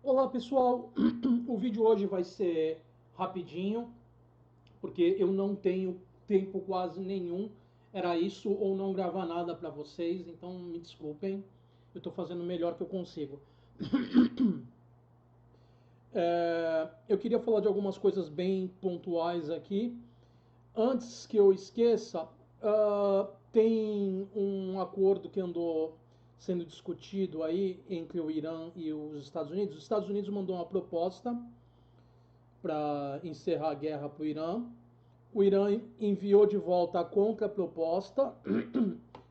Olá pessoal, o vídeo hoje vai ser rapidinho, porque eu não tenho tempo quase nenhum. Era isso ou não gravar nada para vocês, então me desculpem, eu estou fazendo o melhor que eu consigo. Eu queria falar de algumas coisas bem pontuais aqui. Antes que eu esqueça, tem um acordo que andou sendo discutido aí entre o Irã e os Estados Unidos. Os Estados Unidos mandou uma proposta para encerrar a guerra para o Irã. O Irã enviou de volta a contraproposta.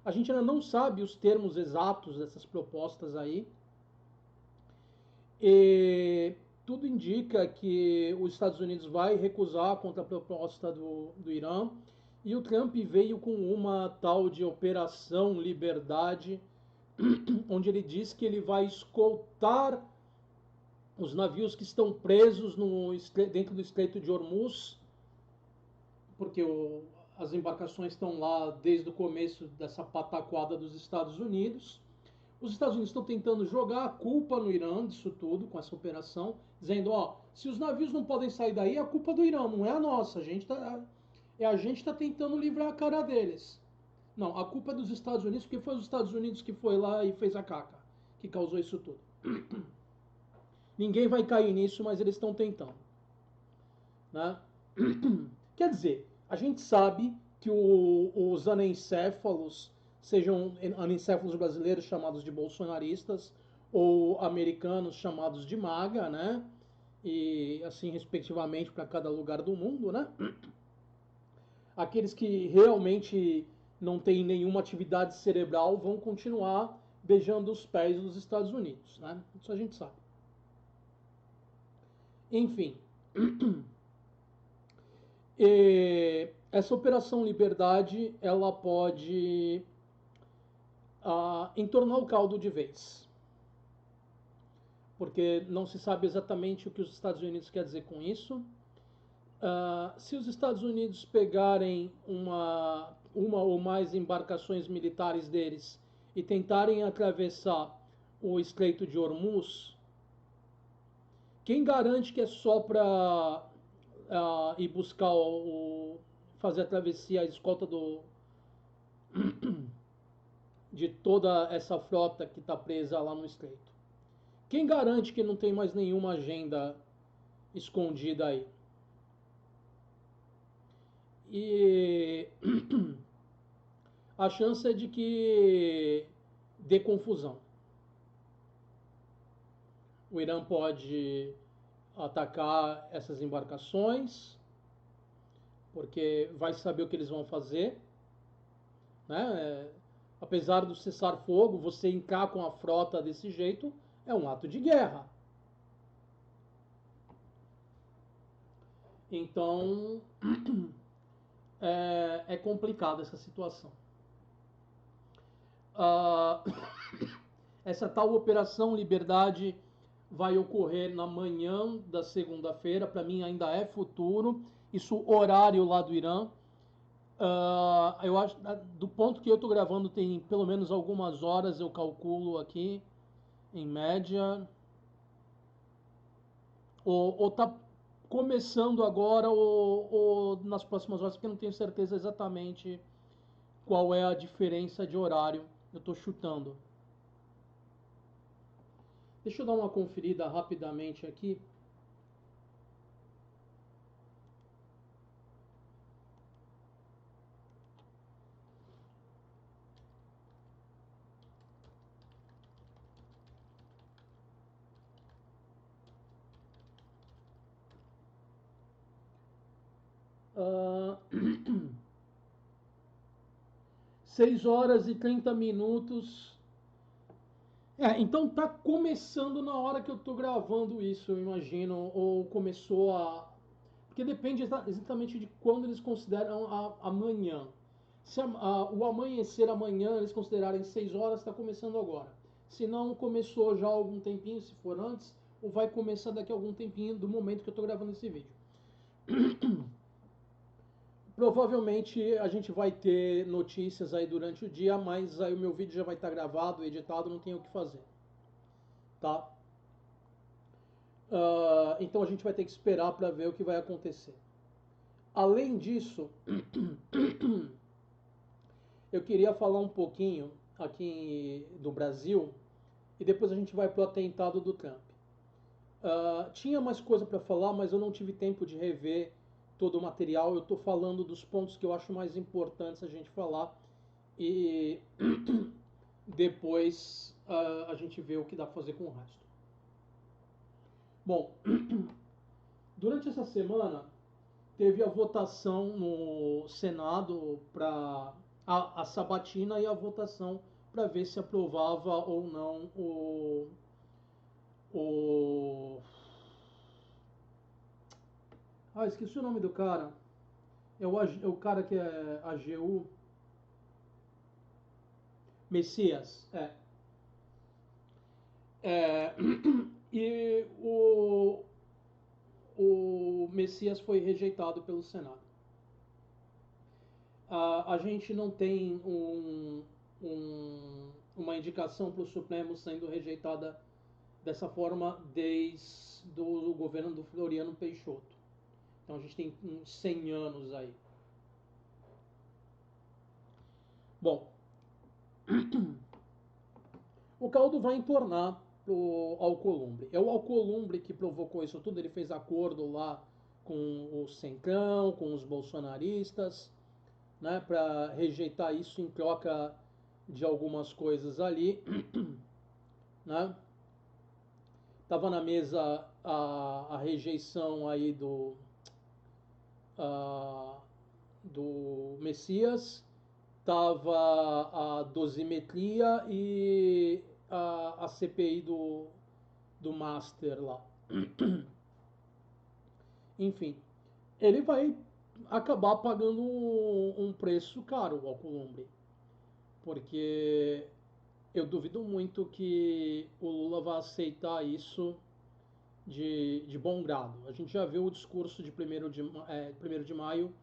A gente ainda não sabe os termos exatos dessas propostas aí. E tudo indica que os Estados Unidos vai recusar a contraproposta do Irã. E o Trump veio com uma tal de Operação Liberdade, onde ele diz que ele vai escoltar os navios que estão presos dentro do Estreito de Hormuz, porque as embarcações estão lá desde o começo dessa pataquada dos Estados Unidos. Os Estados Unidos estão tentando jogar a culpa no Irã disso tudo, com essa operação, dizendo, ó, se os navios não podem sair daí, é a culpa do Irã, não é a nossa. A gente tá tentando livrar a cara deles. Não, a culpa é dos Estados Unidos, porque foi os Estados Unidos que foi lá e fez a caca, que causou isso tudo. Ninguém vai cair nisso, mas eles estão tentando. Né? Quer dizer, a gente sabe que os anencéfalos, sejam anencéfalos brasileiros chamados de bolsonaristas ou americanos chamados de MAGA, né? E assim respectivamente para cada lugar do mundo, né? Aqueles que realmente não têm nenhuma atividade cerebral vão continuar beijando os pés dos Estados Unidos, né? Isso a gente sabe. Enfim, essa operação Liberdade ela pode entornar o caldo de vez, porque não se sabe exatamente o que os Estados Unidos quer dizer com isso. Se os Estados Unidos pegarem uma ou mais embarcações militares deles e tentarem atravessar o Estreito de Hormuz, quem garante que é só para ir buscar fazer a travessia, a escolta de toda essa frota que está presa lá no Estreito? Quem garante que não tem mais nenhuma agenda escondida aí? E a chance é de que dê confusão. O Irã pode atacar essas embarcações, porque vai saber o que eles vão fazer. Né? Apesar do cessar-fogo, você entrar com a frota desse jeito é um ato de guerra. Então, é complicada essa situação. Uh, essa tal Operação Liberdade vai ocorrer na manhã da segunda-feira. Para mim ainda é futuro. Isso horário lá do Irã. Eu acho, do ponto que eu estou gravando, tem pelo menos algumas horas, eu calculo aqui, em média. Ou tá começando agora ou nas próximas horas, porque eu não tenho certeza exatamente qual é a diferença de horário. Eu estou chutando. Deixa eu dar uma conferida rapidamente aqui. Uh, 6 horas e 30 minutos. Então tá começando na hora que eu tô gravando isso, eu imagino. Ou começou a. Porque depende exatamente de quando eles consideram amanhã. Se o amanhecer amanhã eles considerarem 6 horas, está começando agora. Se não, começou já há algum tempinho, se for antes, ou vai começar daqui a algum tempinho do momento que eu estou gravando esse vídeo. Provavelmente a gente vai ter notícias aí durante o dia, mas aí o meu vídeo já vai estar gravado, editado, não tenho o que fazer. Tá? Então a gente vai ter que esperar para ver o que vai acontecer. Além disso, eu queria falar um pouquinho aqui do Brasil e depois a gente vai para o atentado do Trump. Tinha mais coisa para falar, mas eu não tive tempo de rever todo o material. Eu estou falando dos pontos que eu acho mais importantes a gente falar e depois a gente vê o que dá para fazer com o resto. Bom, durante essa semana teve a votação no Senado para a sabatina e a votação para ver se aprovava ou não o esqueci o nome do cara. É o cara que é AGU. Messias. É, e o Messias foi rejeitado pelo Senado. A gente não tem uma indicação para o Supremo sendo rejeitada dessa forma desde o governo do Floriano Peixoto. Então a gente tem uns 100 anos aí. Bom, o caldo vai entornar pro Alcolumbre. É o Alcolumbre que provocou isso tudo. Ele fez acordo lá com o Centrão, com os bolsonaristas, né, para rejeitar isso em troca de algumas coisas ali, né? Tava na mesa a rejeição aí uh, do Messias, tava a dosimetria e a CPI do Master lá. Enfim, ele vai acabar pagando um preço caro, o Alcolumbre, porque eu duvido muito que o Lula vá aceitar isso de bom grado. A gente já viu o discurso de 1º de maio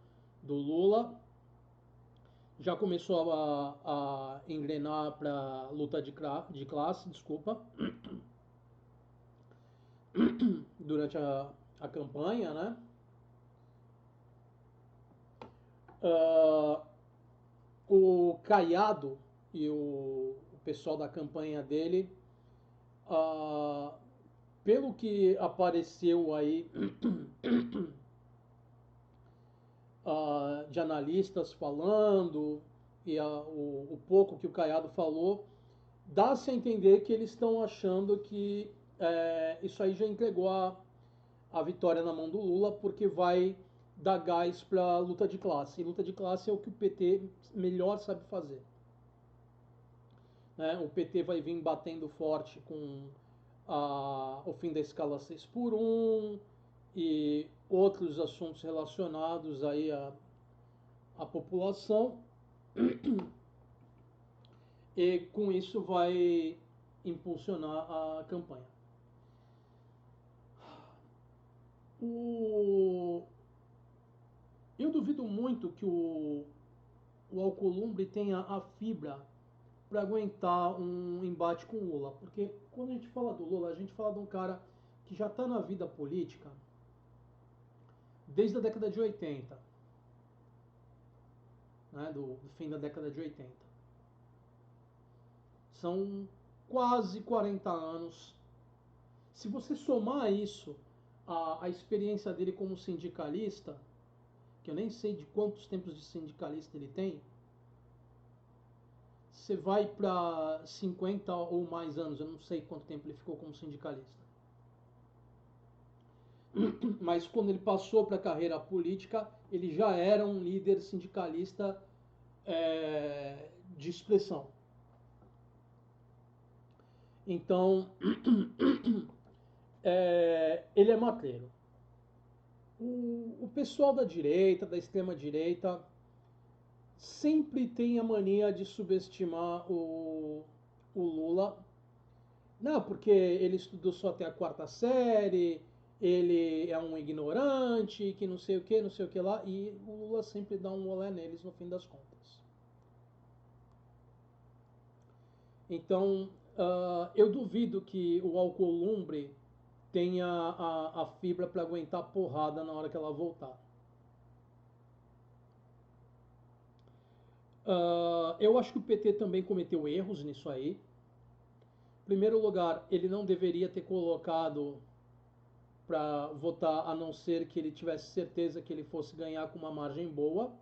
do Lula, já começou a engrenar para luta de classe, desculpa, durante a campanha, né? Uh, o Caiado e o pessoal da campanha dele, uh, pelo que apareceu aí de analistas falando e o pouco que o Caiado falou, dá-se a entender que eles estão achando que isso aí já entregou a vitória na mão do Lula, porque vai dar gás para a luta de classe. E luta de classe é o que o PT melhor sabe fazer. Né? O PT vai vir batendo forte com o fim da escala 6x1 e outros assuntos relacionados aí à população. E com isso vai impulsionar a campanha. Eu duvido muito que o Alcolumbre tenha a fibra para aguentar um embate com o Lula, porque quando a gente fala do Lula, a gente fala de um cara que já está na vida política desde a década de 80, né, do fim da década de 80. São quase 40 anos. Se você somar isso à experiência dele como sindicalista, que eu nem sei de quantos tempos de sindicalista ele tem, você vai para 50 ou mais anos, eu não sei quanto tempo ele ficou como sindicalista. Mas quando ele passou para a carreira política, ele já era um líder sindicalista de expressão. Então, ele é matreiro. O pessoal da direita, da extrema direita, sempre tem a mania de subestimar o Lula. Não, porque ele estudou só até a 4ª série, ele é um ignorante, que não sei o que, não sei o que lá, e o Lula sempre dá um olé neles no fim das contas. Então, eu duvido que o Alcolumbre tenha a fibra para aguentar porrada na hora que ela voltar. Eu acho que o PT também cometeu erros nisso aí. Em primeiro lugar, ele não deveria ter colocado para votar, a não ser que ele tivesse certeza que ele fosse ganhar com uma margem boa.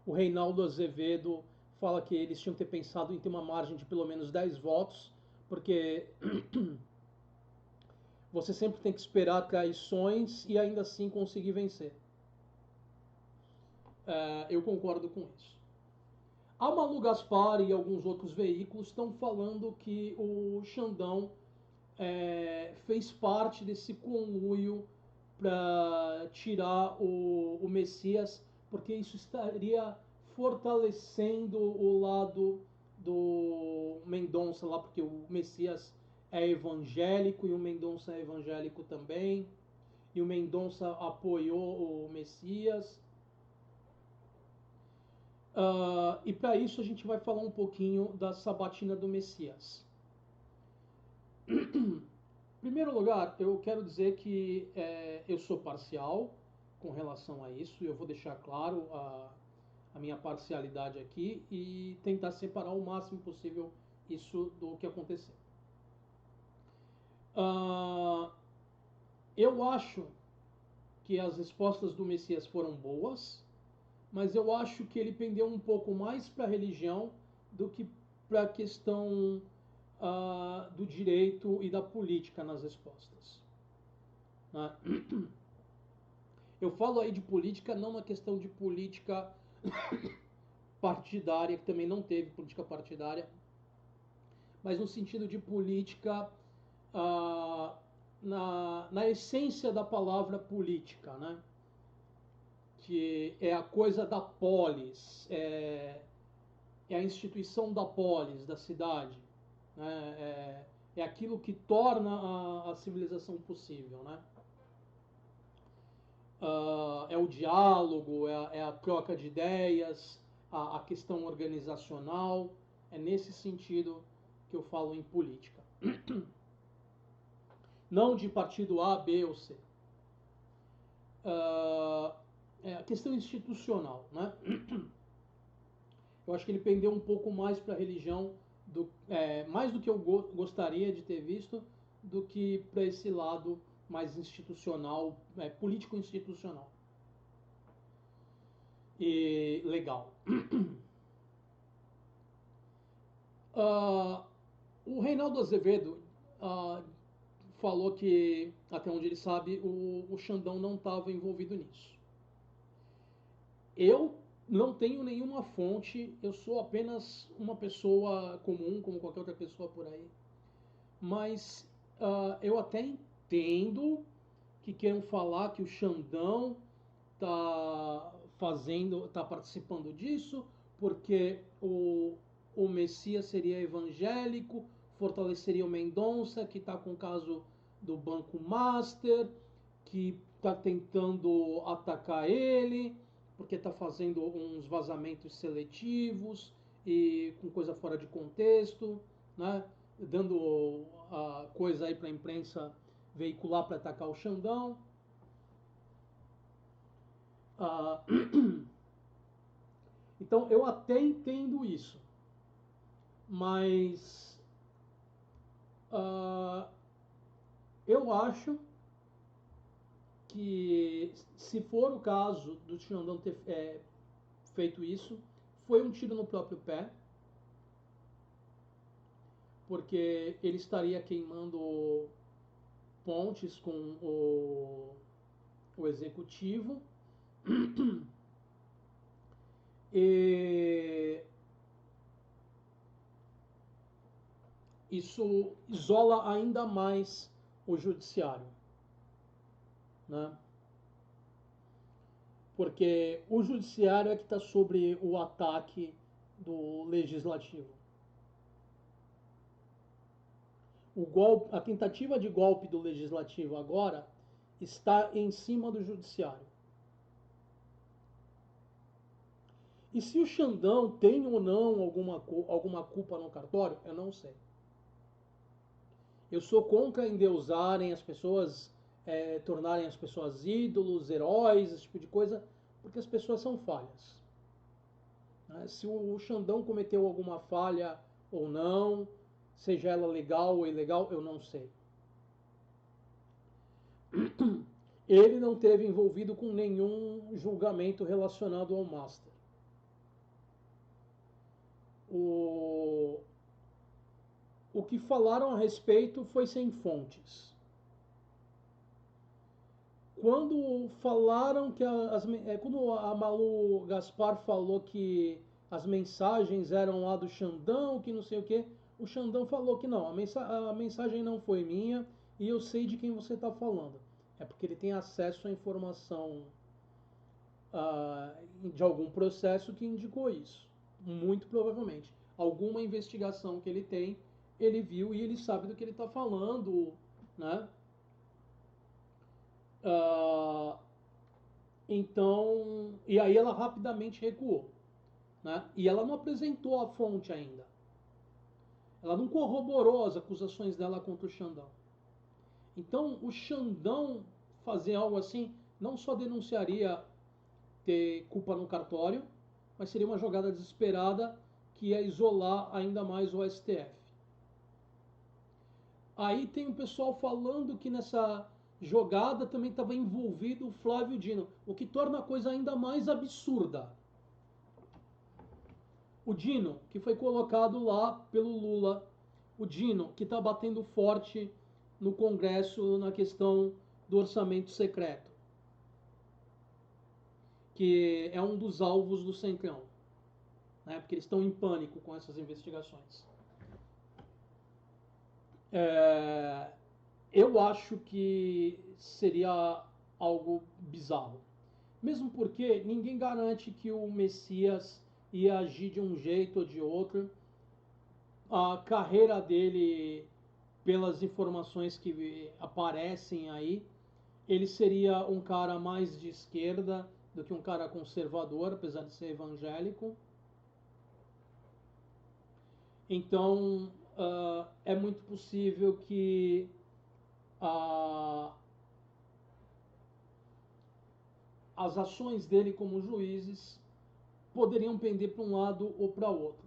O Reinaldo Azevedo fala que eles tinham que ter pensado em ter uma margem de pelo menos 10 votos, porque você sempre tem que esperar traições e ainda assim conseguir vencer. Eu concordo com isso. A Malu Gaspar e alguns outros veículos estão falando que o Xandão fez parte desse conluio para tirar o Messias, porque isso estaria fortalecendo o lado do Mendonça lá, porque o Messias é evangélico e o Mendonça é evangélico também, e o Mendonça apoiou o Messias. E para isso a gente vai falar um pouquinho da sabatina do Messias. Em primeiro lugar, eu quero dizer que eu sou parcial com relação a isso, e eu vou deixar claro a minha parcialidade aqui e tentar separar o máximo possível isso do que aconteceu. Eu acho que as respostas do Messias foram boas, mas eu acho que ele pendeu um pouco mais para a religião do que para a questão do direito e da política nas respostas. Né? Eu falo aí de política não na questão de política partidária, que também não teve política partidária, mas no sentido de política na essência da palavra política, né? Que é a coisa da polis, é a instituição da polis, da cidade, né? É aquilo que torna a civilização possível, né? É o diálogo, é a troca de ideias, a questão organizacional. É nesse sentido que eu falo em política. Não de partido A, B ou C. É a questão institucional, né? Eu acho que ele pendeu um pouco mais para a religião, mais do que eu gostaria de ter visto, do que para esse lado mais institucional, político-institucional e legal. O Reinaldo Azevedo falou que, até onde ele sabe, o Xandão não estava envolvido nisso. Eu não tenho nenhuma fonte, eu sou apenas uma pessoa comum, como qualquer outra pessoa por aí. Mas eu até entendo que queiram falar que o Xandão tá participando disso, porque o Messias seria evangélico, fortaleceria o Mendonça, que está com o caso do Banco Master, que está tentando atacar ele, porque está fazendo uns vazamentos seletivos e com coisa fora de contexto, né? Dando coisa aí para a imprensa veicular para atacar o Xandão. Então eu até entendo isso, mas eu acho que se for o caso do Xandão ter feito isso, foi um tiro no próprio pé, porque ele estaria queimando pontes com o executivo e isso isola ainda mais o judiciário, né? Porque o judiciário é que está sobre o ataque do legislativo. A tentativa de golpe do legislativo agora está em cima do judiciário. E se o Xandão tem ou não alguma culpa no cartório, eu não sei. Eu sou contra endeusarem as pessoas, tornarem as pessoas ídolos, heróis, esse tipo de coisa, porque as pessoas são falhas. Né? Se o Xandão cometeu alguma falha ou não, seja ela legal ou ilegal, eu não sei. Ele não teve envolvido com nenhum julgamento relacionado ao Master. O, o que falaram a respeito foi sem fontes. Quando falaram que quando a Malu Gaspar falou que as mensagens eram lá do Xandão, que não sei o que, o Xandão falou que não, a mensagem não foi minha e eu sei de quem você está falando. É porque ele tem acesso à informação de algum processo que indicou isso. Muito provavelmente. Alguma investigação que ele tem, ele viu e ele sabe do que ele está falando, né? Ah, então, e aí ela rapidamente recuou, né? E ela não apresentou a fonte ainda. Ela não corroborou as acusações dela contra o Xandão. Então, o Xandão fazer algo assim não só denunciaria ter culpa no cartório, mas seria uma jogada desesperada que ia isolar ainda mais o STF. Aí tem o pessoal falando que nessa jogada também estava envolvido o Flávio Dino, o que torna a coisa ainda mais absurda. O Dino, que foi colocado lá pelo Lula, o Dino, que está batendo forte no Congresso na questão do orçamento secreto, que é um dos alvos do Centrão, né? Porque eles estão em pânico com essas investigações. É, eu acho que seria algo bizarro. Mesmo porque ninguém garante que o Messias ia agir de um jeito ou de outro. A carreira dele, pelas informações que aparecem aí, ele seria um cara mais de esquerda do que um cara conservador, apesar de ser evangélico. Então, é muito possível que uh, as ações dele como juízes poderiam pender para um lado ou para outro.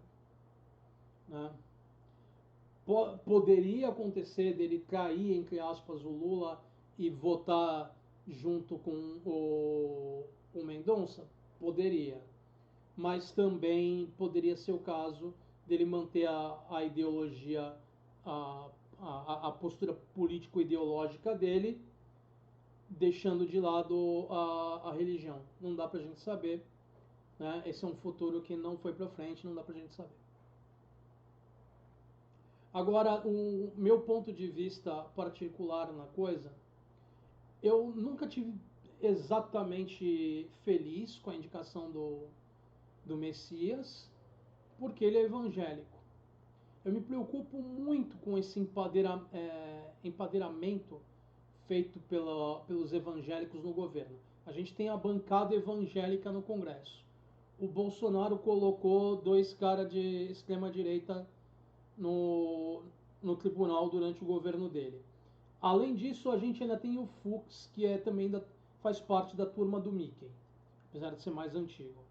Né? Poderia acontecer dele cair, entre aspas, o Lula e votar junto com o Mendonça? Poderia. Mas também poderia ser o caso dele manter a ideologia, a postura político-ideológica dele, deixando de lado a religião. Não dá pra gente saber. Né? Esse é um futuro que não foi pra frente, não dá pra gente saber. Agora, o meu ponto de vista particular na coisa, eu nunca tive exatamente feliz com a indicação do Messias, porque ele é evangélico. Eu me preocupo muito com esse empadeiramento feito pelos evangélicos no governo. A gente tem a bancada evangélica no Congresso. O Bolsonaro colocou dois caras de extrema-direita no, no tribunal durante o governo dele. Além disso, a gente ainda tem o Fux, que também faz parte da turma do Mickey, apesar de ser mais antigo.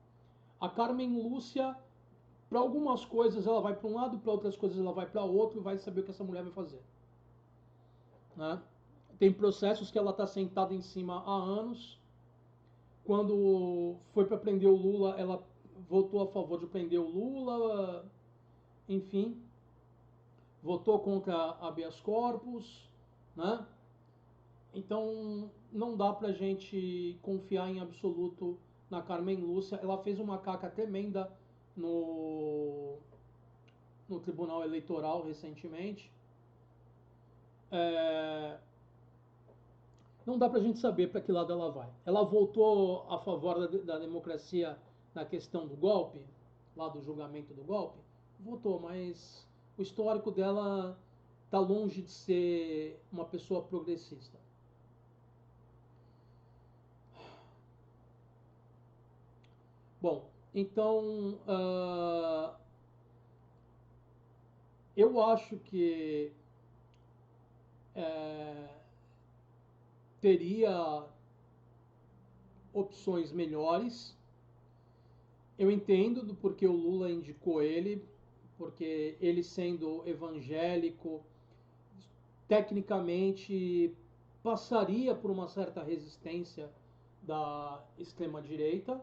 A Carmen Lúcia, para algumas coisas ela vai para um lado, para outras coisas ela vai para outro, vai saber o que essa mulher vai fazer. Né? Tem processos que ela está sentada em cima há anos. Quando foi para prender o Lula, ela votou a favor de prender o Lula, enfim, votou contra habeas corpus, né? Então não dá pra gente confiar em absoluto na Carmen Lúcia. Ela fez uma caca tremenda no Tribunal Eleitoral recentemente. Não dá pra gente saber para que lado ela vai. Ela votou a favor da democracia na questão do golpe, lá do julgamento do golpe. Votou, mas o histórico dela tá longe de ser uma pessoa progressista. Bom, então eu acho que é, teria opções melhores. Eu entendo do porquê o Lula indicou ele, porque ele sendo evangélico, tecnicamente passaria por uma certa resistência da extrema-direita.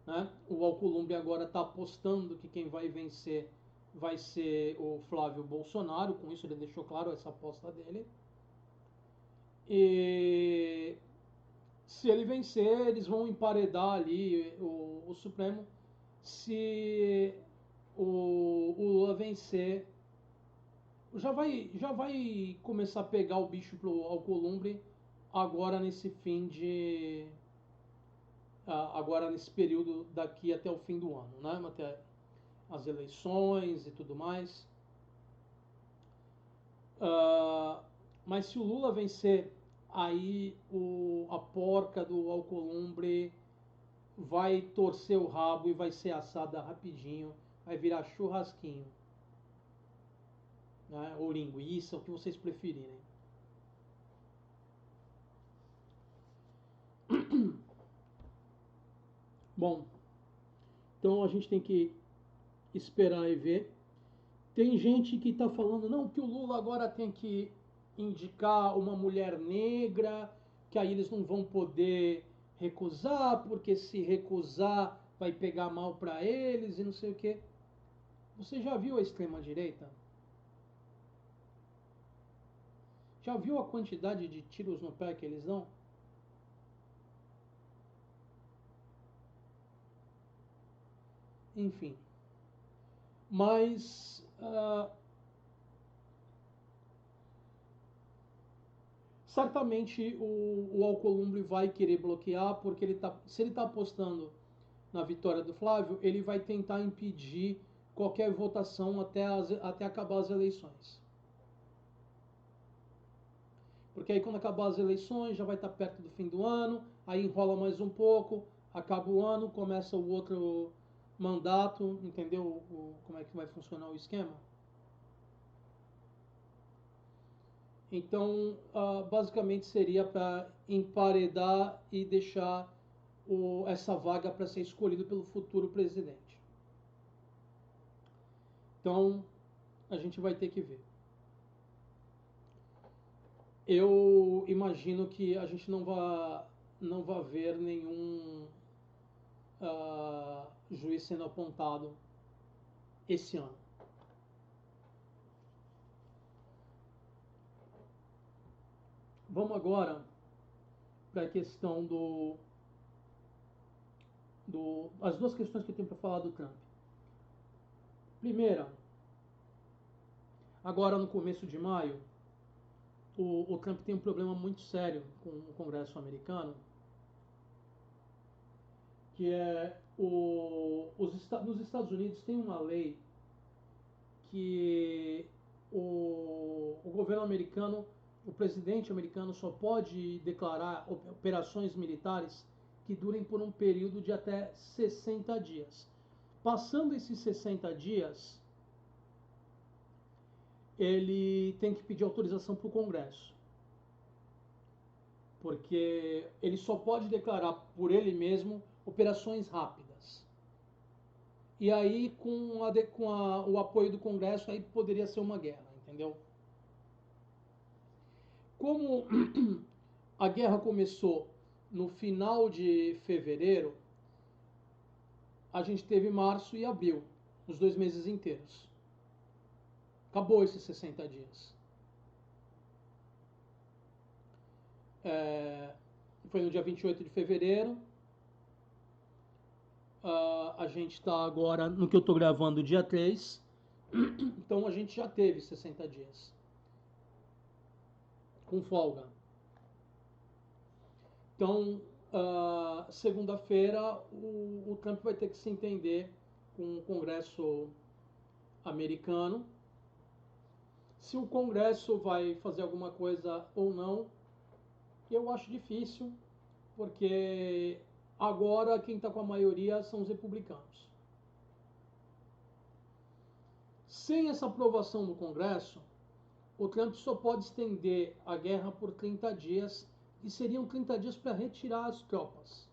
Né? O Alcolumbre agora está apostando que quem vai vencer vai ser o Flávio Bolsonaro, com isso ele deixou claro essa aposta dele. E se ele vencer, eles vão emparedar ali o Supremo. Se o Lula vencer, já vai começar a pegar o bicho pro Alcolumbre agora nesse fim de. Agora nesse período daqui até o fim do ano, né? Até as eleições e tudo mais. Mas se o Lula vencer, aí a porca do Alcolumbre vai torcer o rabo e vai ser assada rapidinho, vai virar churrasquinho, né? Ou linguiça, o que vocês preferirem. Bom, então a gente tem que esperar e ver. Tem gente que está falando, não, que o Lula agora tem que indicar uma mulher negra, que aí eles não vão poder recusar, porque se recusar vai pegar mal para eles e não sei o quê. Você já viu a extrema-direita? Já viu a quantidade de tiros no pé que eles dão? Enfim. Mas certamente o Alcolumbre vai querer bloquear, porque se ele está apostando na vitória do Flávio, ele vai tentar impedir qualquer votação até acabar as eleições. Porque aí quando acabar as eleições, já vai estar perto do fim do ano, aí enrola mais um pouco, acaba o ano, começa o outro mandato, entendeu como é que vai funcionar o esquema? Então, basicamente seria para emparedar e deixar essa vaga para ser escolhido pelo futuro presidente. Então, a gente vai ter que ver. Eu imagino que a gente não vai ver nenhum juiz sendo apontado esse ano. Vamos agora para a questão as duas questões que eu tenho para falar do Trump. Primeira, agora no começo de maio, o Trump tem um problema muito sério com o Congresso americano, que é nos Estados Unidos tem uma lei que o governo americano, o presidente americano só pode declarar operações militares que durem por um período de até 60 dias. Passando esses 60 dias, ele tem que pedir autorização para o Congresso. Porque ele só pode declarar por ele mesmo operações rápidas. E aí, com o apoio do Congresso, aí poderia ser uma guerra, entendeu? Como a guerra começou no final de fevereiro, a gente teve março e abril, os 2 meses inteiros. Acabou esses 60 dias. Foi no dia 28 de fevereiro. A gente está agora, no que eu estou gravando, dia 3. Então a gente já teve 60 dias. Com folga. Então, segunda-feira, o Trump vai ter que se entender com o Congresso americano. Se o Congresso vai fazer alguma coisa ou não, eu acho difícil, porque agora quem está com a maioria são os republicanos. Sem essa aprovação do Congresso, o Trump só pode estender a guerra por 30 dias, e seriam 30 dias para retirar as tropas.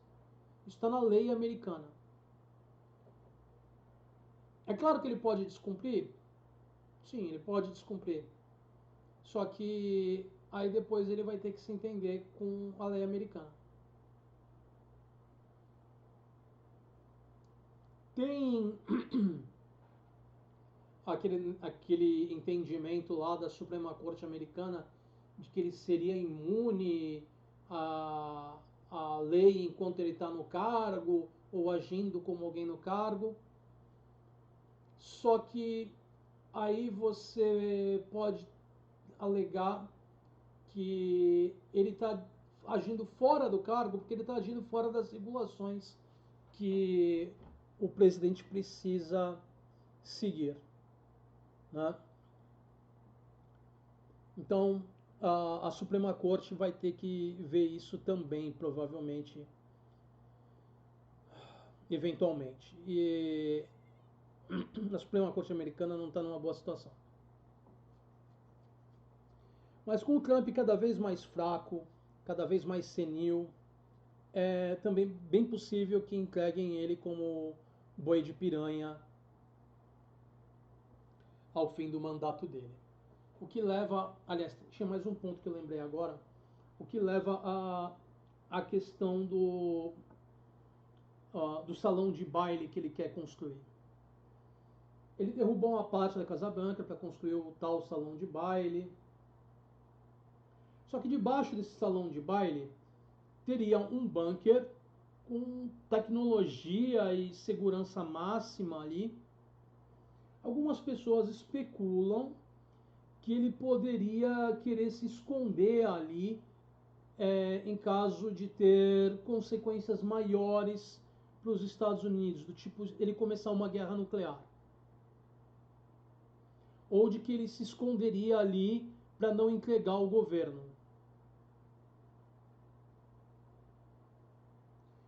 Isso está na lei americana. É claro que ele pode descumprir? Sim, ele pode descumprir. Só que aí depois ele vai ter que se entender com a lei americana. Tem aquele entendimento lá da Suprema Corte Americana de que ele seria imune à, à lei enquanto ele está no cargo ou agindo como alguém no cargo. Só que aí você pode alegar que ele está agindo fora do cargo porque ele está agindo fora das regulações que o presidente precisa seguir, né? Então, a Suprema Corte vai ter que ver isso também, provavelmente, eventualmente. E a Suprema Corte americana não está numa boa situação. Mas com o Trump cada vez mais fraco, cada vez mais senil, é também bem possível que entreguem ele como boi de piranha ao fim do mandato dele. O que leva, aliás, tinha mais um ponto que eu lembrei agora, o que leva a questão do salão de baile que ele quer construir. Ele derrubou uma parte da Casa Branca para construir o tal salão de baile. Só que debaixo desse salão de baile teria um bunker com tecnologia e segurança máxima ali. Algumas pessoas especulam que ele poderia querer se esconder ali em caso de ter consequências maiores para os Estados Unidos, do tipo ele começar uma guerra nuclear. Ou de que ele se esconderia ali para não entregar o governo.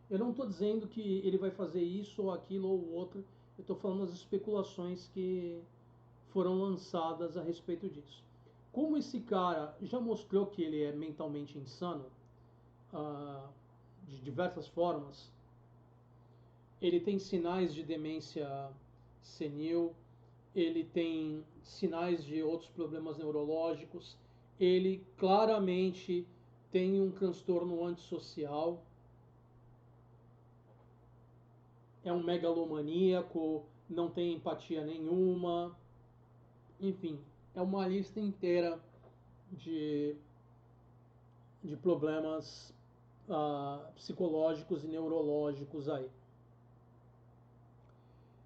Eu não estou dizendo que ele vai fazer isso ou aquilo ou outro, eu estou falando das especulações que foram lançadas a respeito disso. Como esse cara já mostrou que ele é mentalmente insano, de diversas formas, ele tem sinais de demência senil, ele tem sinais de outros problemas neurológicos, ele claramente tem um transtorno antissocial, é um megalomaníaco, não tem empatia nenhuma, enfim, é uma lista inteira de, de problemas psicológicos e neurológicos aí.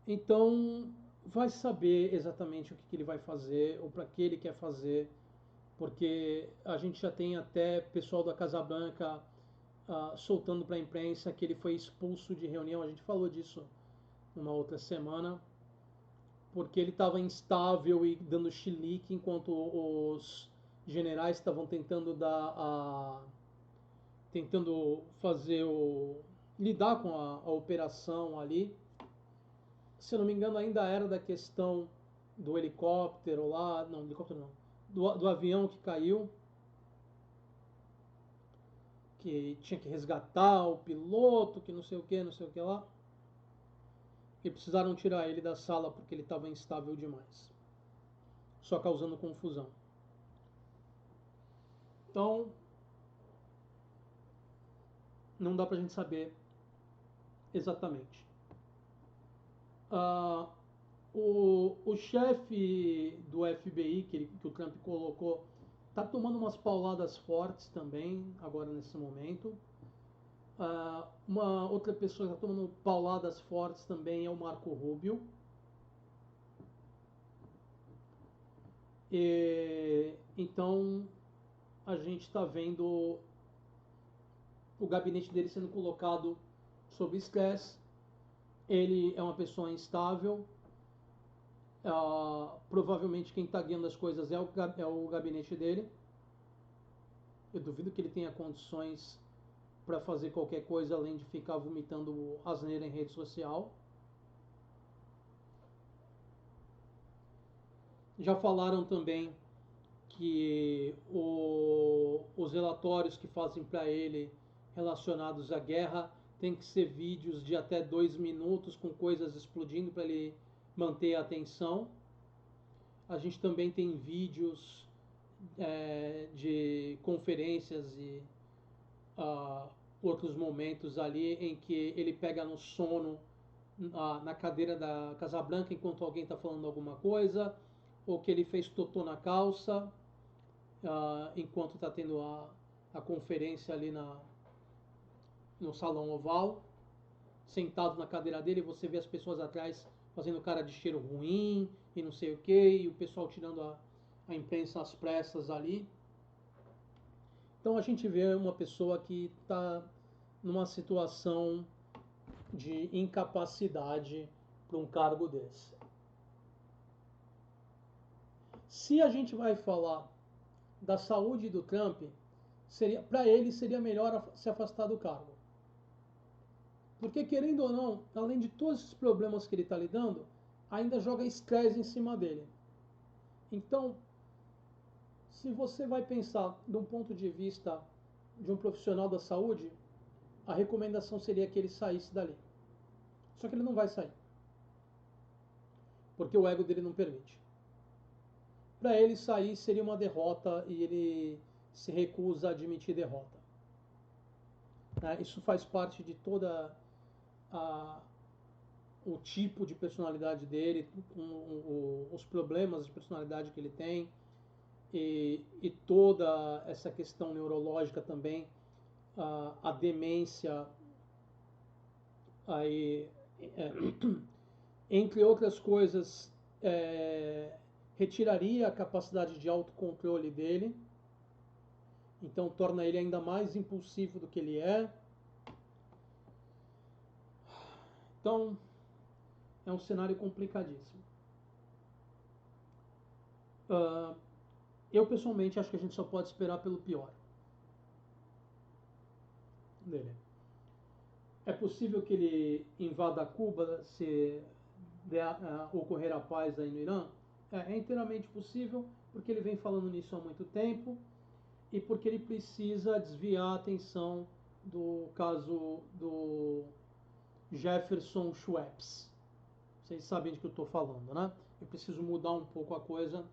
Então, vai saber exatamente o que ele vai fazer ou para que ele quer fazer, porque a gente já tem até pessoal da Casa Branca soltando para a imprensa que ele foi expulso de reunião. A gente falou disso numa outra semana, porque ele estava instável e dando chilique enquanto os generais estavam tentando fazer lidar com a operação ali. Se eu não me engano, ainda era da questão do helicóptero lá, não, helicóptero não, do avião que caiu, que tinha que resgatar o piloto, que não sei o que lá. E precisaram tirar ele da sala porque ele estava instável demais, só causando confusão. Então, não dá pra gente saber exatamente. Ah, o chefe do FBI que o Trump colocou está tomando umas pauladas fortes também, agora nesse momento. Uma outra pessoa que está tomando pauladas fortes também é o Marco Rubio. Então a gente está vendo o gabinete dele sendo colocado sob estresse. Ele é uma pessoa instável. Provavelmente quem está guiando as coisas é o gabinete dele. Eu duvido que ele tenha condições para fazer qualquer coisa além de ficar vomitando asneira em rede social. Já falaram também que os relatórios que fazem para ele relacionados à guerra tem que ser vídeos de até 2 minutos com coisas explodindo para ele manter a atenção. A gente também tem vídeos de conferências e uh, outros momentos ali em que ele pega no sono na cadeira da Casa Branca enquanto alguém está falando alguma coisa, ou que ele fez totô na calça enquanto está tendo a conferência ali no Salão Oval, sentado na cadeira dele, você vê as pessoas atrás fazendo cara de cheiro ruim e não sei o que, e o pessoal tirando a imprensa às pressas ali. Então a gente vê uma pessoa que está numa situação de incapacidade para um cargo desse. Se a gente vai falar da saúde do Trump, para ele seria melhor se afastar do cargo. Porque, querendo ou não, além de todos esses problemas que ele está lidando, ainda joga estresse em cima dele. Então, se você vai pensar de um ponto de vista de um profissional da saúde, a recomendação seria que ele saísse dali. Só que ele não vai sair. Porque o ego dele não permite. Para ele sair seria uma derrota e ele se recusa a admitir derrota. Isso faz parte de toda o tipo de personalidade dele, os problemas de personalidade que ele tem e toda essa questão neurológica também, a demência, aí, entre outras coisas, retiraria a capacidade de autocontrole dele, então torna ele ainda mais impulsivo do que ele é. Então, é um cenário complicadíssimo. Eu, pessoalmente, acho que a gente só pode esperar pelo pior dele. É possível que ele invada Cuba se ocorrer a paz aí no Irã? É inteiramente possível, porque ele vem falando nisso há muito tempo e porque ele precisa desviar a atenção do caso do Jefferson Schweppes. Vocês sabem de que eu estou falando, né? Eu preciso mudar um pouco a coisa,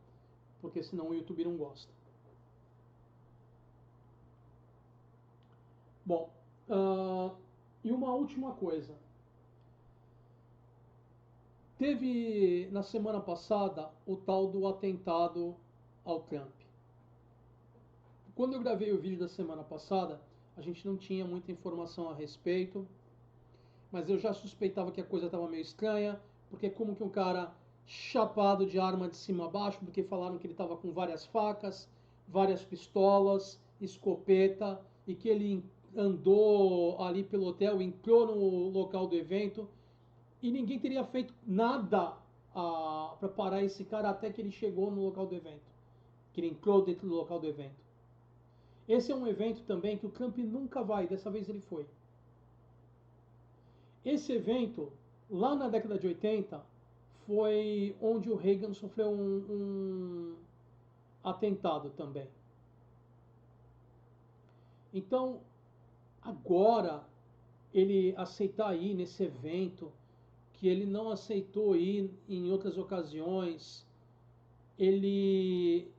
porque senão o YouTube não gosta. Bom, e uma última coisa. Teve na semana passada o tal do atentado ao Trump. Quando eu gravei o vídeo da semana passada, a gente não tinha muita informação a respeito, mas eu já suspeitava que a coisa estava meio estranha, porque como que um cara chapado de arma de cima a baixo, porque falaram que ele estava com várias facas, várias pistolas, escopeta, e que ele andou ali pelo hotel, entrou no local do evento, e ninguém teria feito nada para parar esse cara até que ele chegou no local do evento, que ele entrou dentro do local do evento. Esse é um evento também que o Trump nunca vai, dessa vez ele foi. Esse evento, lá na década de 80, foi onde o Reagan sofreu um atentado também. Então, agora, ele aceitar ir nesse evento, que ele não aceitou ir em outras ocasiões, ele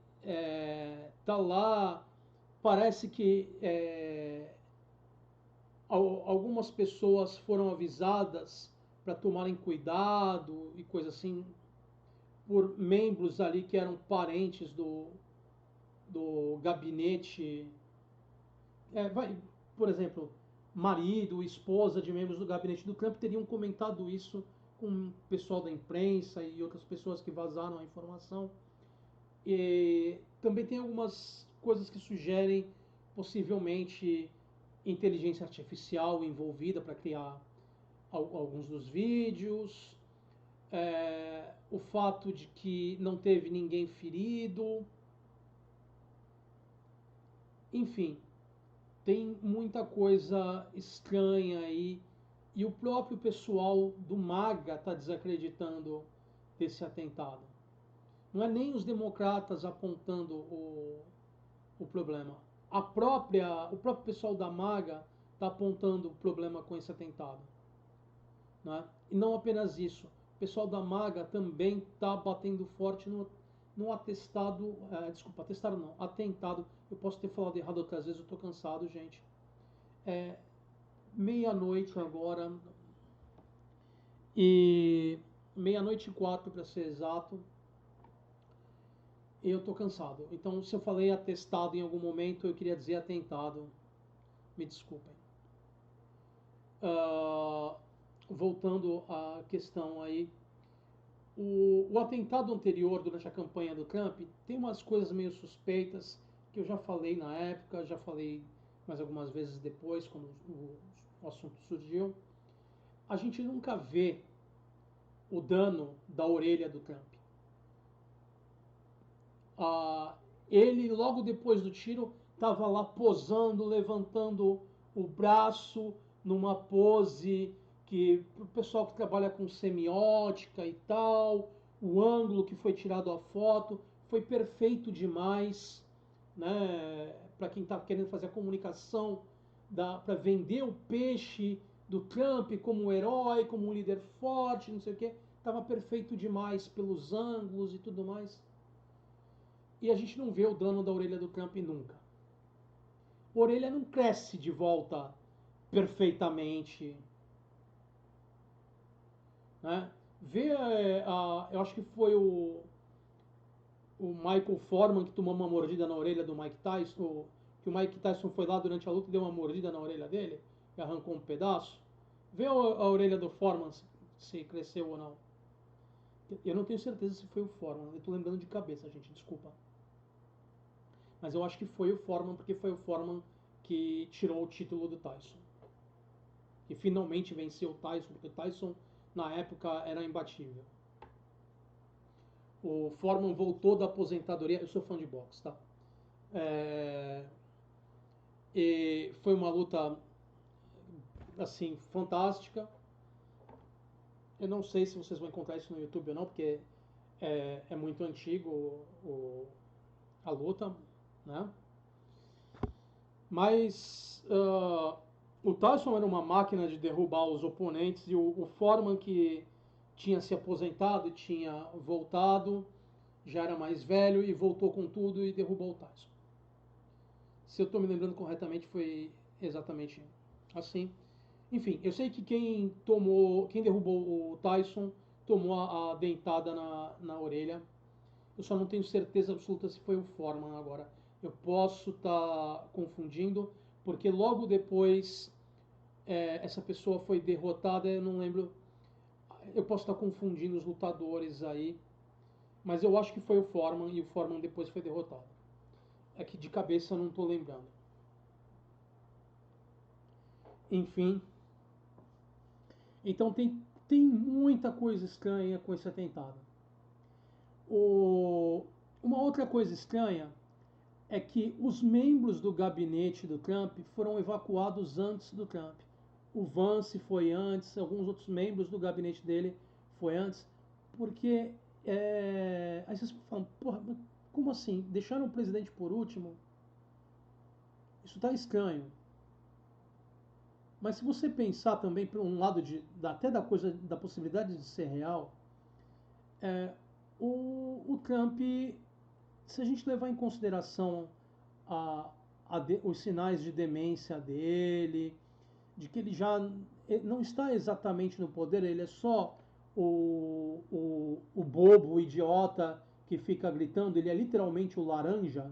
tá lá, parece que algumas pessoas foram avisadas para tomarem cuidado e coisa assim, por membros ali que eram parentes do gabinete. Por exemplo, marido, esposa de membros do gabinete do Trump teriam comentado isso com o pessoal da imprensa e outras pessoas que vazaram a informação. E também tem algumas coisas que sugerem possivelmente inteligência artificial envolvida para criar alguns dos vídeos, o fato de que não teve ninguém ferido, enfim, tem muita coisa estranha aí e o próprio pessoal do MAGA está desacreditando desse atentado. Não é nem os democratas apontando o problema. O próprio pessoal da MAGA está apontando o problema com esse atentado. Né? E não apenas isso. O pessoal da MAGA também está batendo forte no atestado. Desculpa, atestado não. Atentado. Eu posso ter falado errado outras vezes, eu estou cansado, gente. É meia-noite agora. E meia-noite e 4 para ser exato. Eu tô cansado. Então, se eu falei atestado em algum momento, eu queria dizer atentado. Me desculpem. Uh, Voltando à questão aí. O atentado anterior, durante a campanha do Trump, tem umas coisas meio suspeitas que eu já falei na época, já falei mais algumas vezes depois, quando o assunto surgiu. A gente nunca vê o dano da orelha do Trump. Ah, ele, logo depois do tiro, estava lá posando, levantando o braço numa pose que o pessoal que trabalha com semiótica e tal, o ângulo que foi tirado a foto foi perfeito demais, né? Para quem está querendo fazer a comunicação, para vender o peixe do Trump como um herói, como um líder forte, não sei o que, estava perfeito demais pelos ângulos e tudo mais. E a gente não vê o dano da orelha do Trump nunca. A orelha não cresce de volta perfeitamente. Né? Vê, eu acho que foi o Michael Foreman que tomou uma mordida na orelha do Mike Tyson. Que o Mike Tyson foi lá durante a luta e deu uma mordida na orelha dele e arrancou um pedaço. Vê a orelha do Foreman se cresceu ou não. Eu não tenho certeza se foi o Foreman. Eu estou lembrando de cabeça, gente. Desculpa. Mas eu acho que foi o Foreman, porque foi o Foreman que tirou o título do Tyson. E finalmente venceu o Tyson, porque o Tyson, na época, era imbatível. O Foreman voltou da aposentadoria. Eu sou fã de boxe, tá? E foi uma luta, assim, fantástica. Eu não sei se vocês vão encontrar isso no YouTube ou não, porque é muito antigo a luta, né? Mas o Tyson era uma máquina de derrubar os oponentes e o Foreman, que tinha se aposentado e tinha voltado, já era mais velho e voltou com tudo e derrubou o Tyson. Se eu estou me lembrando corretamente, foi exatamente assim. Enfim, eu sei que quem derrubou o Tyson tomou a dentada na orelha. Eu só não tenho certeza absoluta se foi o Foreman agora. Eu posso estar confundindo, porque logo depois essa pessoa foi derrotada. Eu não lembro. Eu posso estar confundindo os lutadores aí, mas eu acho que foi o Foreman e o Foreman depois foi derrotado. É que de cabeça eu não estou lembrando. Enfim, então tem muita coisa estranha com esse atentado. Uma outra coisa estranha é que os membros do gabinete do Trump foram evacuados antes do Trump. O Vance foi antes, alguns outros membros do gabinete dele foi antes, porque aí vocês falam, porra, como assim? Deixaram o presidente por último? Isso está estranho. Mas se você pensar também por um lado até da coisa da possibilidade de ser real, é, o Trump, se a gente levar em consideração os sinais de demência dele, de que ele já não está exatamente no poder, ele é só o bobo, o idiota que fica gritando, ele é literalmente o laranja,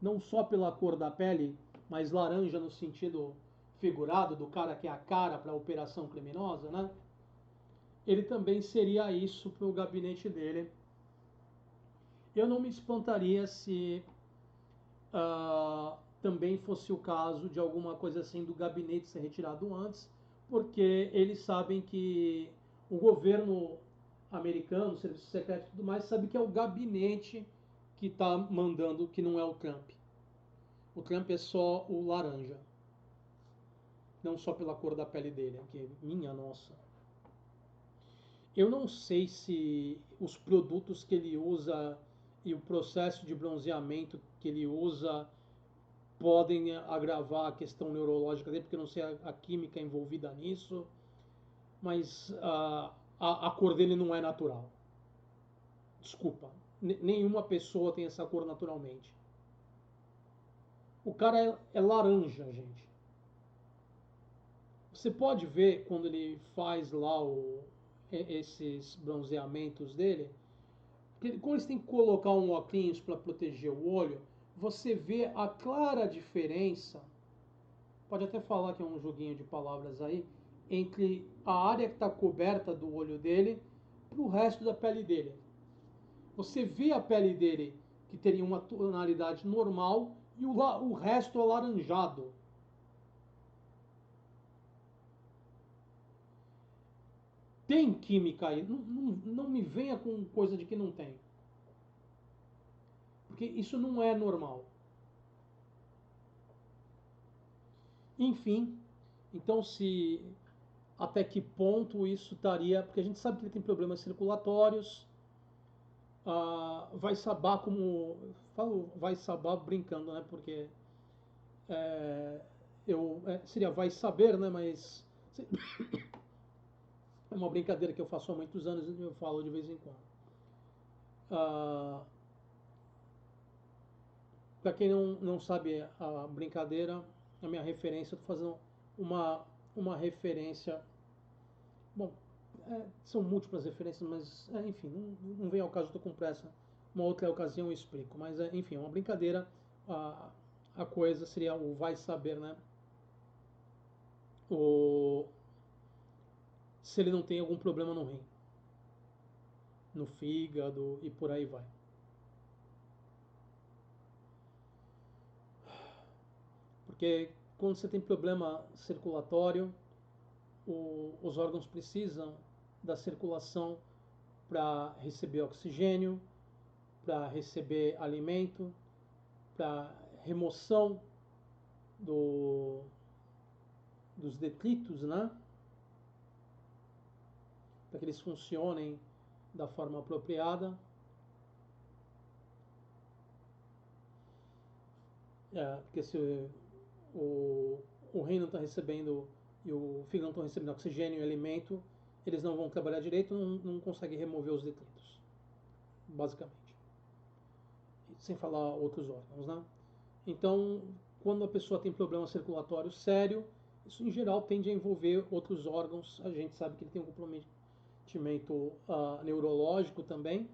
não só pela cor da pele, mas laranja no sentido figurado do cara que é a cara para a operação criminosa, né? Ele também seria isso para o gabinete dele. Eu não me espantaria se também fosse o caso de alguma coisa assim do gabinete ser retirado antes, porque eles sabem que o governo americano, o serviço secreto e tudo mais, sabe que é o gabinete que está mandando, que não é o Trump. O Trump é só o laranja. Não só pela cor da pele dele, que minha nossa. Eu não sei se os produtos que ele usa e o processo de bronzeamento que ele usa podem agravar a questão neurológica dele, porque eu não sei a química envolvida nisso, mas a cor dele não é natural. Desculpa, nenhuma pessoa tem essa cor naturalmente. O cara é laranja, gente. Você pode ver quando ele faz lá esses bronzeamentos dele, quando eles têm que colocar um óculos para proteger o olho, você vê a clara diferença, pode até falar que é um joguinho de palavras aí, entre a área que está coberta do olho dele para o resto da pele dele. Você vê a pele dele que teria uma tonalidade normal e o resto alaranjado. Tem química aí, não me venha com coisa de que não tem. Porque isso não é normal. Enfim, então se até que ponto isso estaria, porque a gente sabe que ele tem problemas circulatórios, vai saber como, falo vai saber brincando, né? Porque é, seria vai saber, né? Mas é uma brincadeira que eu faço há muitos anos e eu falo de vez em quando. Para quem não sabe a brincadeira, a minha referência, eu estou fazendo uma, uma referência. Bom, são múltiplas referências, mas enfim, não vem ao caso, estou com pressa. Uma outra ocasião eu explico. Mas enfim, é uma brincadeira. A, a coisa seria o vai saber, né? O, se ele não tem algum problema no rim, no fígado e por aí vai. Porque quando você tem problema circulatório, os órgãos precisam da circulação para receber oxigênio, para receber alimento, para remoção do, dos detritos, né? Para que eles funcionem da forma apropriada. Porque se o, o rim não está recebendo e o fígado não estão recebendo oxigênio e alimento, eles não vão trabalhar direito, não conseguem remover os detritos, basicamente. Sem falar outros órgãos, né? Então, quando a pessoa tem problema circulatório sério, isso em geral tende a envolver outros órgãos. A gente sabe que ele tem um comprometimento neurológico também,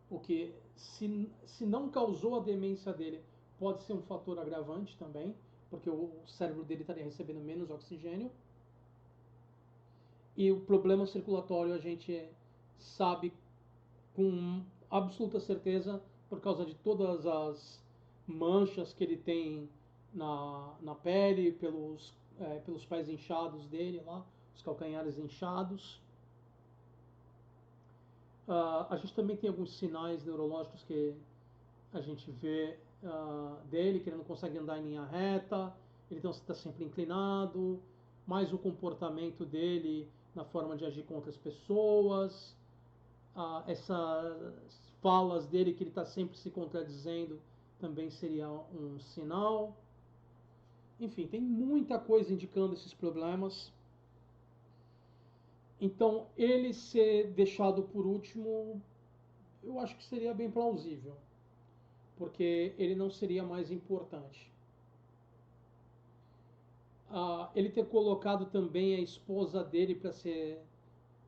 o que, se não causou a demência dele, pode ser um fator agravante também, porque o cérebro dele estaria recebendo menos oxigênio. E o problema circulatório a gente sabe com absoluta certeza por causa de todas as manchas que ele tem na pele, pelos pés inchados dele lá, os calcanhares inchados. A gente também tem alguns sinais neurológicos que a gente vê dele, que ele não consegue andar em linha reta, ele está sempre inclinado, mais o comportamento dele na forma de agir com outras pessoas, essas falas dele que ele está sempre se contradizendo também seria um sinal. Enfim, tem muita coisa indicando esses problemas. Então, ele ser deixado por último, eu acho que seria bem plausível, porque ele não seria mais importante. Ele ter colocado também a esposa dele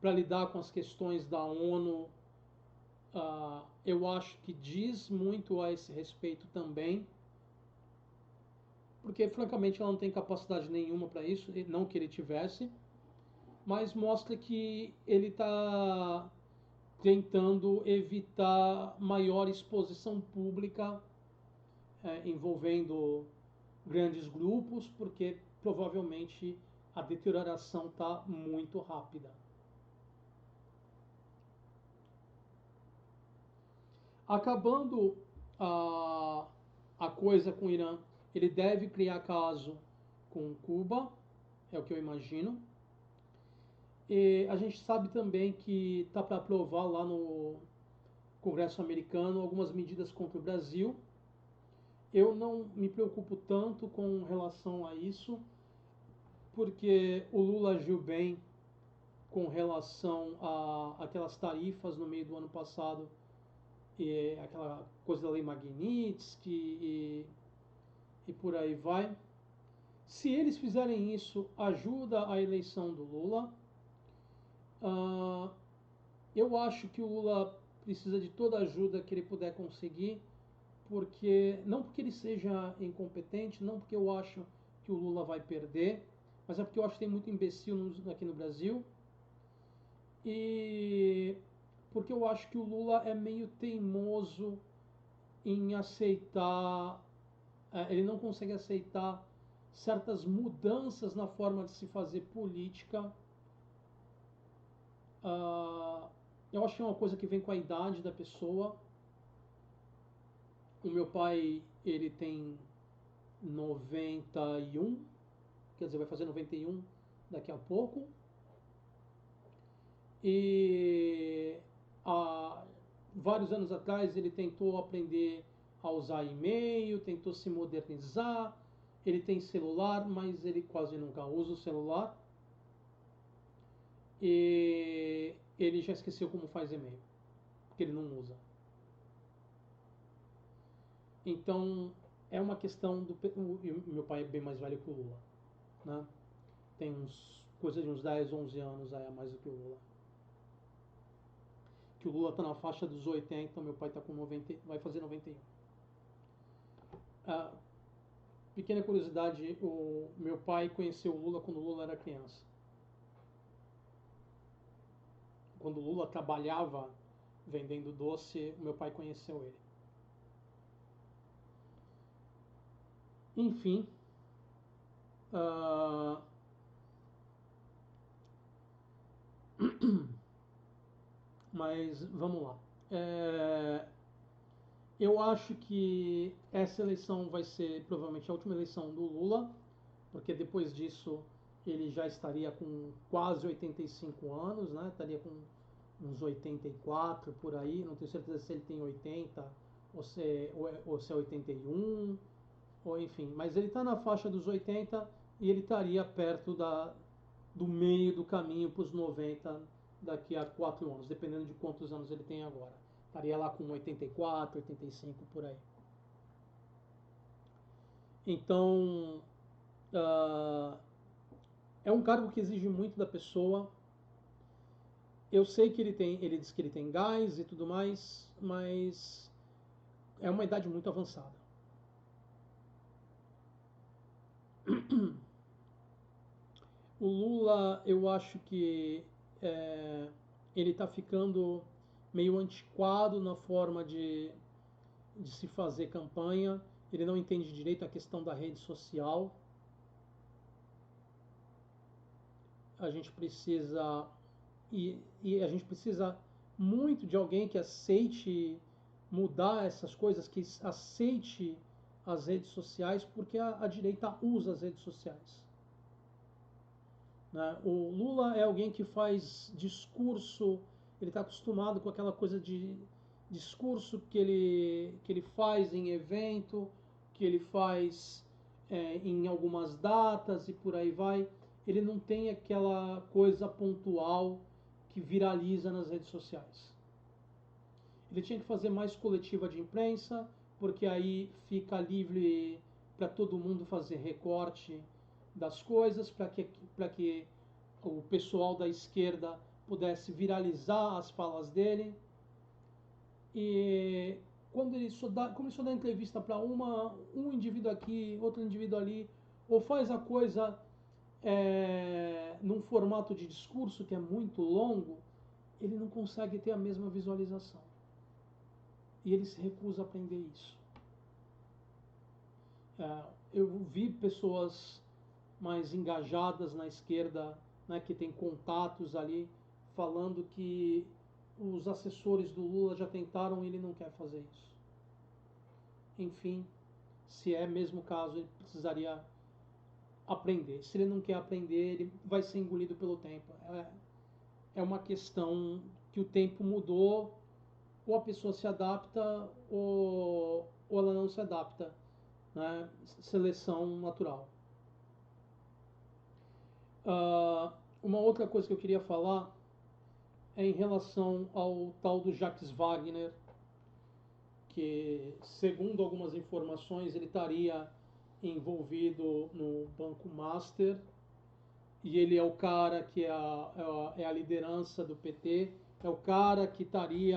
para lidar com as questões da ONU, eu acho que diz muito a esse respeito também, porque francamente ela não tem capacidade nenhuma para isso, não que ele tivesse, mas mostra que ele está tentando evitar maior exposição pública envolvendo grandes grupos, porque provavelmente a deterioração está muito rápida. Acabando a coisa com o Irã, ele deve criar caso com Cuba, é o que eu imagino. E a gente sabe também que está para aprovar lá no Congresso americano algumas medidas contra o Brasil. Eu não me preocupo tanto com relação a isso, porque o Lula agiu bem com relação a aquelas tarifas no meio do ano passado, e aquela coisa da lei Magnitsky e por aí vai. Se eles fizerem isso, ajuda a eleição do Lula. Uh, eu acho que o Lula precisa de toda a ajuda que ele puder conseguir, porque não porque ele seja incompetente, não porque eu acho que o Lula vai perder, mas é porque eu acho que tem muito imbecil aqui no Brasil, e porque eu acho que o Lula é meio teimoso em aceitar, ele não consegue aceitar certas mudanças na forma de se fazer política. Eu acho que é uma coisa que vem com a idade da pessoa. O meu pai, ele tem 91, quer dizer, vai fazer 91 daqui a pouco. E há vários anos atrás ele tentou aprender a usar e-mail, tentou se modernizar. Ele tem celular, mas ele quase nunca usa o celular. E ele já esqueceu como faz e-mail, porque ele não usa. Então é uma questão do. Meu pai é bem mais velho que o Lula, né? Tem coisa de uns 10, 11 anos aí a mais do que o Lula. Que o Lula tá na faixa dos 80, meu pai tá com 90, vai fazer 91. Ah, pequena curiosidade, o meu pai conheceu o Lula quando o Lula era criança. Quando o Lula trabalhava vendendo doce, o meu pai conheceu ele. Enfim, uh, mas vamos lá. Eu acho que essa eleição vai ser provavelmente a última eleição do Lula, porque depois disso ele já estaria com quase 85 anos, né? Estaria com uns 84 por aí, não tenho certeza se ele tem 80 ou se é 81, ou enfim, mas ele está na faixa dos 80 e ele estaria perto do meio do caminho para os 90 daqui a 4 anos, dependendo de quantos anos ele tem agora. Estaria lá com 84, 85 por aí. Então, uh, é um cargo que exige muito da pessoa. Eu sei que ele diz que ele tem gás e tudo mais, mas é uma idade muito avançada. O Lula, eu acho que ele está ficando meio antiquado na forma de se fazer campanha. Ele não entende direito a questão da rede social. A gente precisa e a gente precisa muito de alguém que aceite mudar essas coisas, que aceite as redes sociais, porque a direita usa as redes sociais. Né? O Lula é alguém que faz discurso, ele está acostumado com aquela coisa de discurso que ele faz em evento, que ele faz em algumas datas e por aí vai. Ele não tem aquela coisa pontual que viraliza nas redes sociais. Ele tinha que fazer mais coletiva de imprensa, porque aí fica livre para todo mundo fazer recorte das coisas, para que o pessoal da esquerda pudesse viralizar as falas dele. E quando ele começou a dar entrevista para um indivíduo aqui, outro indivíduo ali, ou faz a coisa num formato de discurso que é muito longo, ele não consegue ter a mesma visualização. E ele se recusa a aprender isso. Eu vi pessoas mais engajadas na esquerda, né, que tem contatos ali, falando que os assessores do Lula já tentaram e ele não quer fazer isso. Enfim, se é mesmo o caso, ele precisaria aprender. Se ele não quer aprender, ele vai ser engolido pelo tempo. é uma questão que o tempo mudou, ou a pessoa se adapta ou ela não se adapta, né? Seleção natural. Uh, uma outra coisa que eu queria falar é em relação ao tal do Jacques Wagner, que, segundo algumas informações, ele estaria envolvido no Banco Master, e ele é o cara que é a liderança do PT, é o cara que que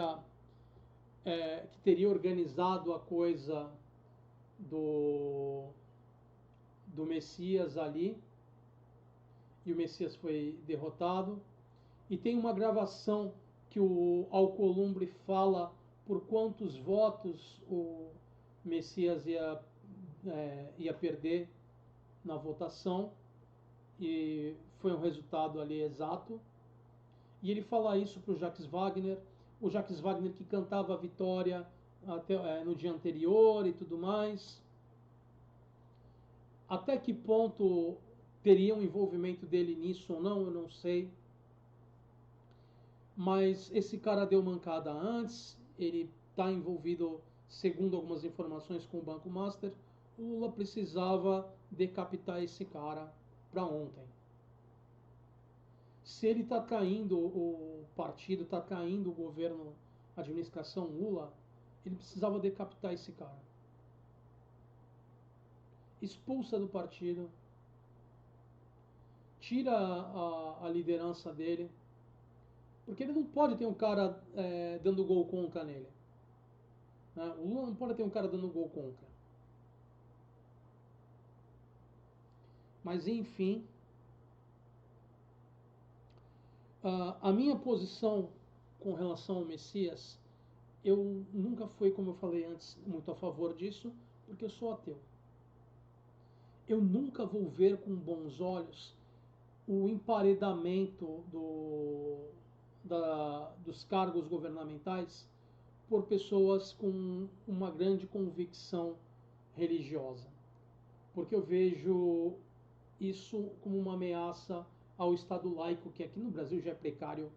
teria organizado a coisa do, do Messias ali, e o Messias foi derrotado. E tem uma gravação que o Alcolumbre fala por quantos votos o Messias ia perder na votação, e foi um resultado ali exato. E ele fala isso para o Jacques Wagner, que cantava a vitória até, no dia anterior e tudo mais. Até que ponto teria um envolvimento dele nisso ou não, eu não sei. Mas esse cara deu mancada antes, ele está envolvido, segundo algumas informações, com o Banco Master. O Lula precisava decapitar esse cara para ontem. Se ele está caindo, o partido está caindo, o governo, a administração Lula, ele precisava decapitar esse cara. Expulsa do partido, tira a liderança dele, porque ele não pode ter um cara dando gol contra nele. Né? O Lula não pode ter um cara dando gol contra. Mas enfim, a minha posição com relação ao Messias, eu nunca fui, como eu falei antes, muito a favor disso, porque eu sou ateu. Eu nunca vou ver com bons olhos o emparedamento dos cargos governamentais por pessoas com uma grande convicção religiosa, porque eu vejo isso como uma ameaça ao Estado laico, que aqui no Brasil já é precário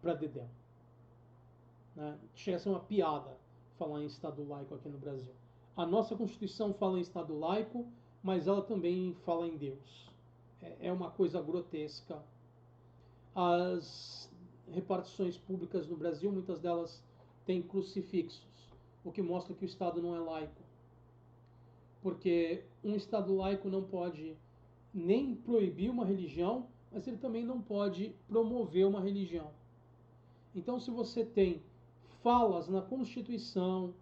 para dedéu. Né? Chega a ser uma piada falar em Estado laico aqui no Brasil. A nossa Constituição fala em Estado laico, mas ela também fala em Deus. É uma coisa grotesca. As repartições públicas no Brasil, muitas delas têm crucifixos, o que mostra que o Estado não é laico. Porque um Estado laico não pode nem proibir uma religião, mas ele também não pode promover uma religião. Então, se você tem falas na Constituição,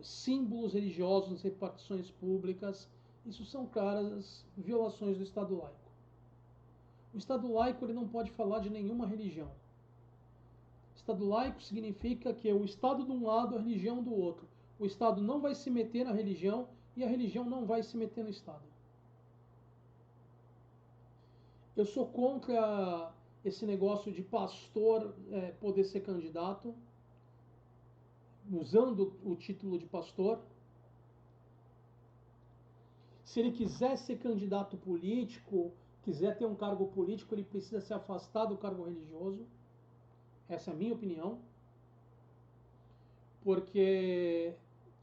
símbolos religiosos nas repartições públicas, isso são claras violações do Estado laico. O Estado laico ele não pode falar de nenhuma religião. Estado laico significa que o Estado de um lado, a religião do outro. O Estado não vai se meter na religião e a religião não vai se meter no Estado. Eu sou contra esse negócio de pastor poder ser candidato, usando o título de pastor. Se ele quiser ser candidato político, quiser ter um cargo político, ele precisa se afastar do cargo religioso. Essa é a minha opinião. Porque,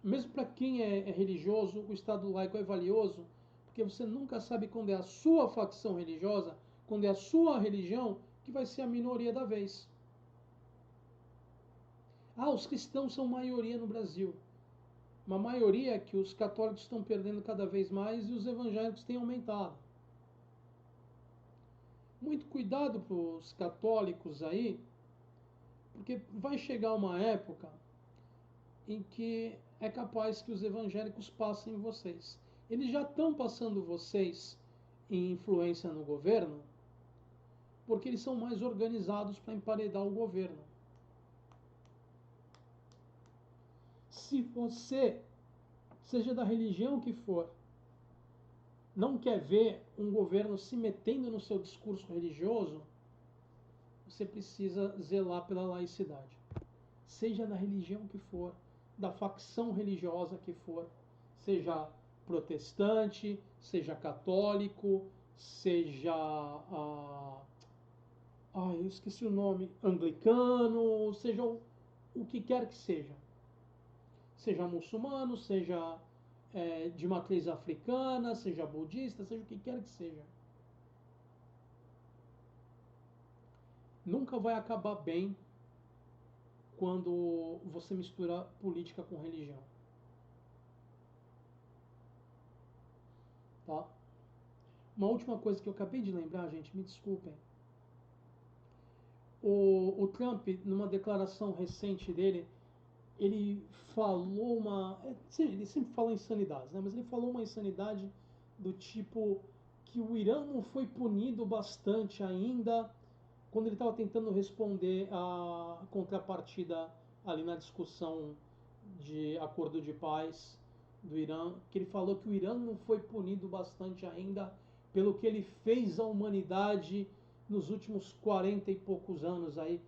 mesmo para quem é religioso, o Estado laico é valioso, porque você nunca sabe quando é a sua facção religiosa, quando é a sua religião, que vai ser a minoria da vez. Os cristãos são maioria no Brasil. Uma maioria que os católicos estão perdendo cada vez mais e os evangélicos têm aumentado. Muito cuidado para os católicos aí, porque vai chegar uma época em que é capaz que os evangélicos passem vocês. Eles já estão passando vocês em influência no governo, porque eles são mais organizados para emparedar o governo. Se você, seja da religião que for, não quer ver um governo se metendo no seu discurso religioso, você precisa zelar pela laicidade. Seja da religião que for, da facção religiosa que for, seja protestante, seja católico, seja eu esqueci o nome, anglicano, seja o que quer que seja. Seja muçulmano, seja de matriz africana, seja budista, seja o que quer que seja. Nunca vai acabar bem quando você mistura política com religião. Tá? Uma última coisa que eu acabei de lembrar, gente, me desculpem. O Trump, numa declaração recente dele, ele falou ele sempre fala insanidades, né? Mas ele falou uma insanidade do tipo que o Irã não foi punido bastante ainda quando ele estava tentando responder a contrapartida ali na discussão de acordo de paz do Irã, que ele falou que o Irã não foi punido bastante ainda pelo que ele fez à humanidade nos últimos 40 e poucos anos aí,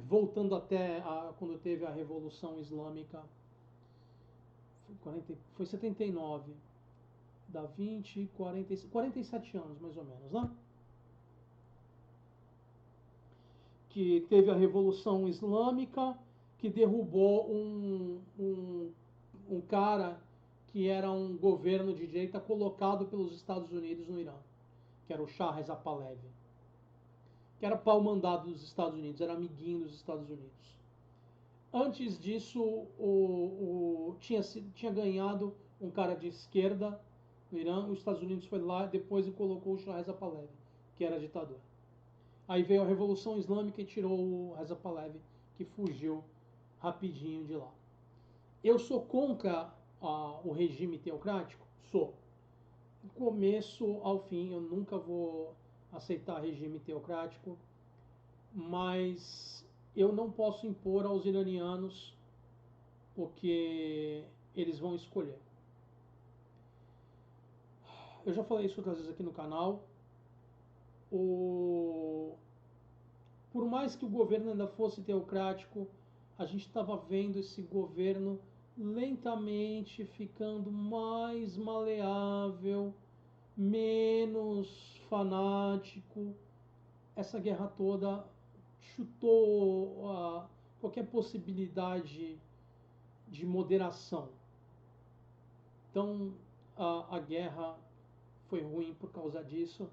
voltando até quando teve a Revolução Islâmica, foi 79, dá 20, 47 anos mais ou menos, né? Que teve a Revolução Islâmica, que derrubou um cara que era um governo de direita colocado pelos Estados Unidos no Irã, que era o Shah Reza Pahlavi, que era pau-mandado dos Estados Unidos, era amiguinho dos Estados Unidos. Antes disso, tinha ganhado um cara de esquerda no Irã, os Estados Unidos foi lá depois e colocou o Shah Reza Pahlavi, que era ditador. Aí veio a Revolução Islâmica e tirou o Reza Pahlavi, que fugiu rapidinho de lá. Eu sou contra o regime teocrático? Sou. Do começo ao fim, eu nunca vou aceitar regime teocrático, mas eu não posso impor aos iranianos o que eles vão escolher. Eu já falei isso outras vezes aqui no canal. Por mais que o governo ainda fosse teocrático, a gente estava vendo esse governo lentamente ficando mais maleável, menos fanático. Essa guerra toda chutou qualquer possibilidade de moderação. Então a guerra foi ruim por causa disso.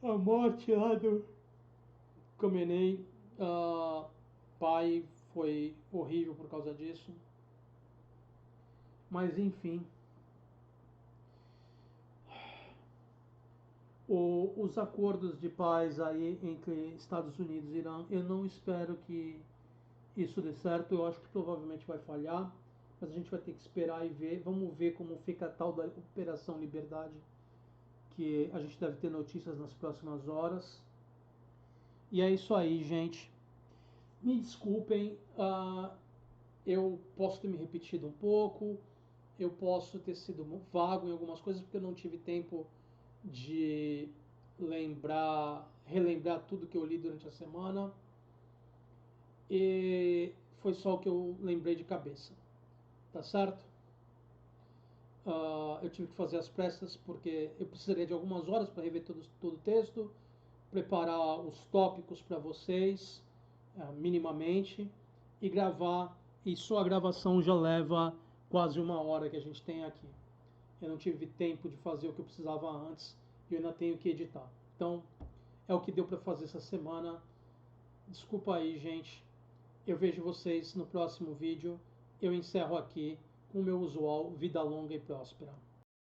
A morte lá do Khamenei, pai, foi horrível por causa disso. Mas enfim, os acordos de paz aí entre Estados Unidos e Irã, eu não espero que isso dê certo. Eu acho que provavelmente vai falhar, mas a gente vai ter que esperar e ver. Vamos ver como fica a tal da Operação Liberdade, que a gente deve ter notícias nas próximas horas. E é isso aí, gente. Me desculpem, eu posso ter me repetido um pouco, eu posso ter sido vago em algumas coisas porque eu não tive tempo de relembrar tudo que eu li durante a semana. E foi só o que eu lembrei de cabeça, tá certo? Eu tive que fazer as pressas porque eu precisaria de algumas horas para rever todo o texto, preparar os tópicos para vocês, minimamente, e gravar. E só a gravação já leva quase uma hora que a gente tem aqui. Eu não tive tempo de fazer o que eu precisava antes e eu ainda tenho que editar. Então, é o que deu para fazer essa semana. Desculpa aí, gente. Eu vejo vocês no próximo vídeo. Eu encerro aqui com o meu usual vida longa e próspera.